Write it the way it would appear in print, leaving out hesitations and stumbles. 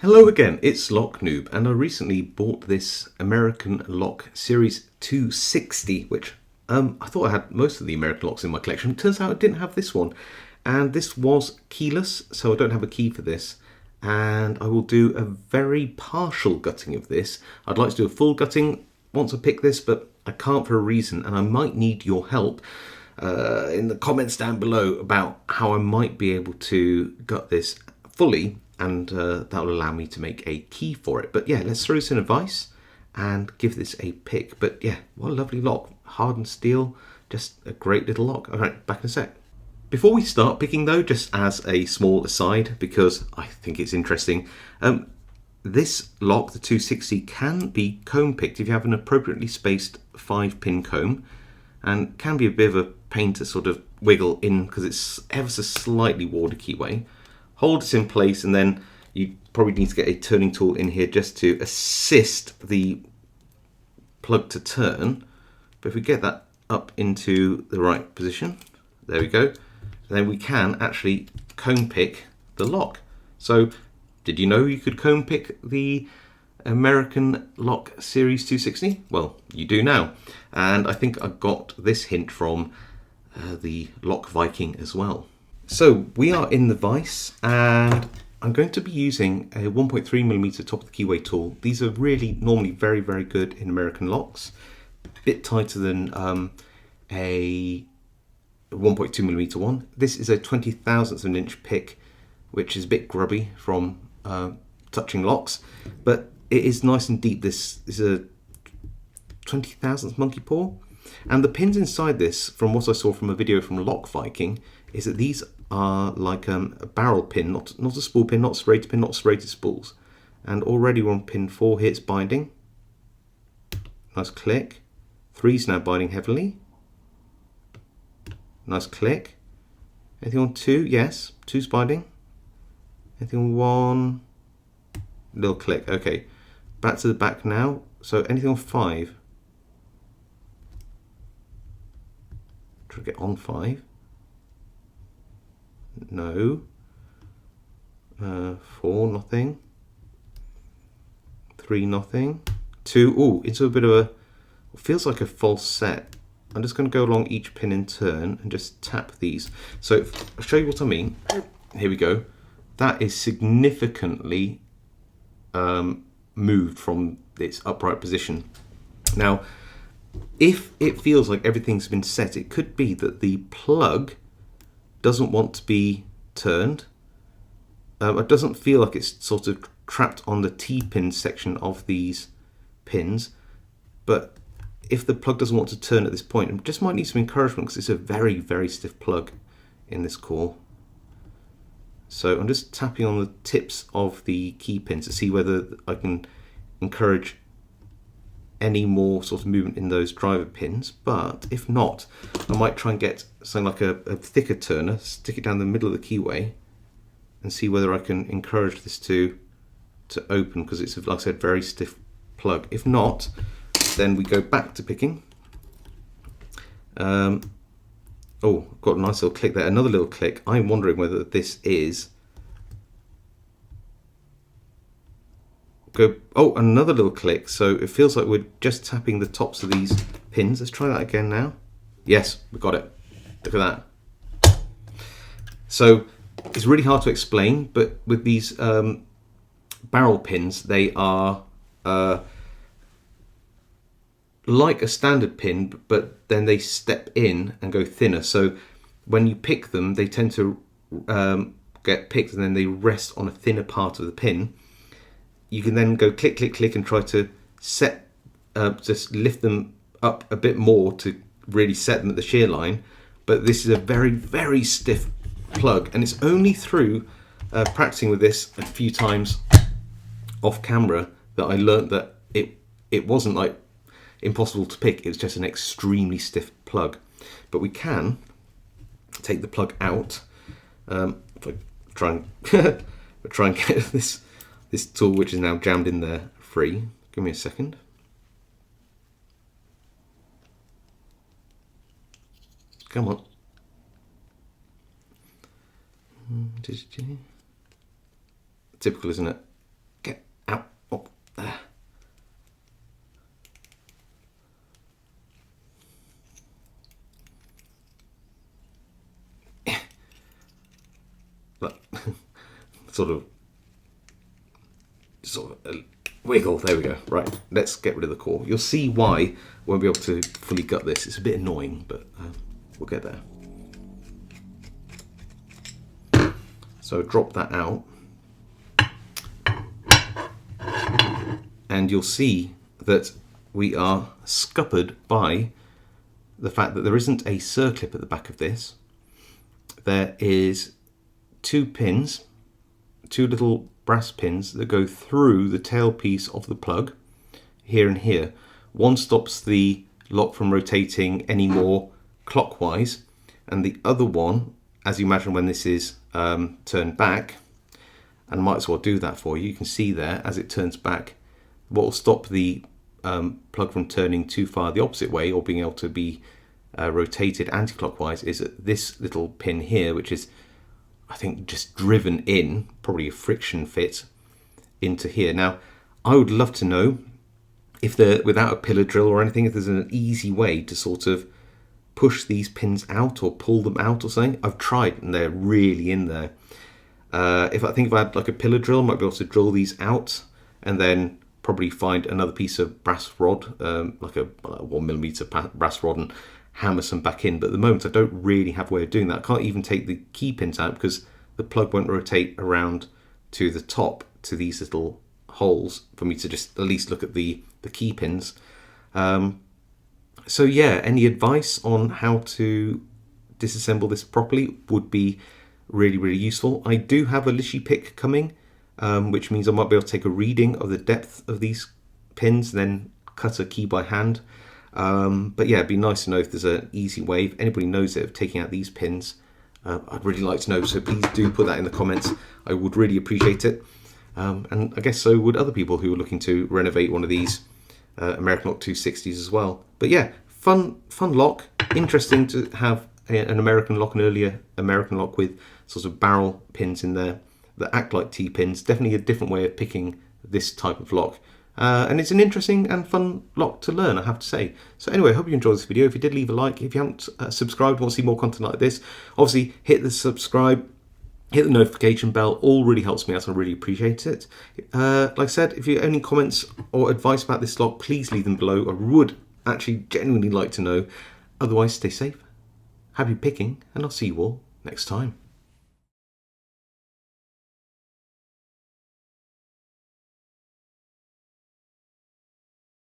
Hello again, it's Lock Noob, and I recently bought this American lock Series 260, which I thought I had most of the American locks in my collection. Turns out I didn't have this one, and this was keyless, so I don't have a key for this. And I will do a very partial gutting of this. I'd like to do a full gutting once I pick this, but I can't for a reason, and I might need your help in the comments down below about how I might be able to gut this fully, and that will allow me to make a key for it. But yeah, let's throw this in a vise and give this a pick. But yeah, what a lovely lock. Hardened steel, just a great little lock. All right, back in a sec. Before we start picking though, just as a small aside, because I think it's interesting, this lock, the 260, can be comb picked if you have an appropriately spaced 5-pin comb, and can be a bit of a pain to sort of wiggle in because it's ever so slightly ward a keyway. Hold it in place, and then you probably need to get a turning tool in here just to assist the plug to turn. But if we get that up into the right position, there we go, then we can actually comb pick the lock. So did you know you could comb pick the American lock Series 260? Well, you do now. And I think I got this hint from the Lock Viking as well. So we are in the vise, and I'm going to be using a 1.3mm top of the keyway tool. These are really normally very, very good in American locks. A bit tighter than a 1.2mm one. This is a 20,000th of an inch pick, which is a bit grubby from touching locks, but it is nice and deep. This is a 20,000th monkey paw. And the pins inside this, from what I saw from a video from Lock Viking, is that these are like a barrel pin, not a spool pin, not serrated pin, not serrated spools. And already we're on pin 4 here, it's binding. Nice click. 3's now binding heavily. Nice click. Anything on 2? Yes, 2's binding. Anything on 1? Little click. Okay, back to the back now. So anything on 5? Try to get on 5. No. 4, nothing. 3, nothing. 2, ooh, into a bit of a, feels like a false set. I'm just going to go along each pin in turn and just tap these. So I'll show you what I mean. Here we go. That is significantly moved from its upright position. Now, if it feels like everything's been set, it could be that the plug doesn't want to be turned. It doesn't feel like it's sort of trapped on the T-pin section of these pins, but if the plug doesn't want to turn at this point, it just might need some encouragement because it's a very, very stiff plug in this core. So I'm just tapping on the tips of the key pins to see whether I can encourage any more sort of movement in those driver pins. But if not, I might try and get something like a thicker turner, stick it down the middle of the keyway, and see whether I can encourage this to open, because it's, like I said, very stiff plug. If not, then we go back to picking. Oh, got a nice little click there, another little click. I'm wondering whether this is oh, another little click. So it feels like we're just tapping the tops of these pins. Let's try that again now. Yes, we got it. Look at that. So it's really hard to explain, but with these barrel pins, they are like a standard pin, but then they step in and go thinner. So when you pick them, they tend to get picked and then they rest on a thinner part of the pin. You can then go click, click, click and try to set, just lift them up a bit more to really set them at the shear line. But this is a very, very stiff plug, and it's only through practicing with this a few times off camera that I learned that it wasn't like impossible to pick, it was just an extremely stiff plug. But we can take the plug out. If I try and get this tool, which is now jammed in there, free. Give me a second. Come on. Typical, isn't it? sort of wiggle. There we go. Right, let's get rid of the core. You'll see why I won't be able to fully gut this. It's a bit annoying, but we'll get there. So drop that out, and you'll see that we are scuppered by the fact that there isn't a circlip at the back of this. There is two pins, two little brass pins that go through the tailpiece of the plug, here and here. One stops the lock from rotating any more clockwise, and the other one, as you imagine when this is turned back, and might as well do that for you, you can see there as it turns back, what will stop the plug from turning too far the opposite way or being able to be rotated anti-clockwise is this little pin here, which is, I think, just driven in, probably a friction fit into here. Now, I would love to know if there, without a pillar drill or anything, if there's an easy way to sort of push these pins out or pull them out or something. I've tried and they're really in there. If I had like a pillar drill, I might be able to drill these out and then probably find another piece of brass rod, like a 1mm brass rod, and hammer some back in. But at the moment I don't really have a way of doing that. I can't even take the key pins out because the plug won't rotate around to the top to these little holes for me to just at least look at the key pins. So yeah, any advice on how to disassemble this properly would be really, really useful. I do have a Lishi pick coming, which means I might be able to take a reading of the depth of these pins, then cut a key by hand. But yeah, it'd be nice to know if there's an easy way. If anybody knows it, of taking out these pins, I'd really like to know. So please do put that in the comments. I would really appreciate it. And I guess so would other people who are looking to renovate one of these American Lock 260s as well. But yeah, fun lock. Interesting to have an American lock, an earlier American lock with sort of barrel pins in there that act like T-pins. Definitely a different way of picking this type of lock. And it's an interesting and fun lock to learn, I have to say. So anyway, I hope you enjoyed this video. If you did, leave a like. If you haven't subscribed and want to see more content like this, obviously hit the subscribe, hit the notification bell. All really helps me out, so I really appreciate it. Like I said, if you have any comments or advice about this lock, please leave them below. I would actually genuinely like to know. Otherwise, stay safe, happy picking, and I'll see you all next time.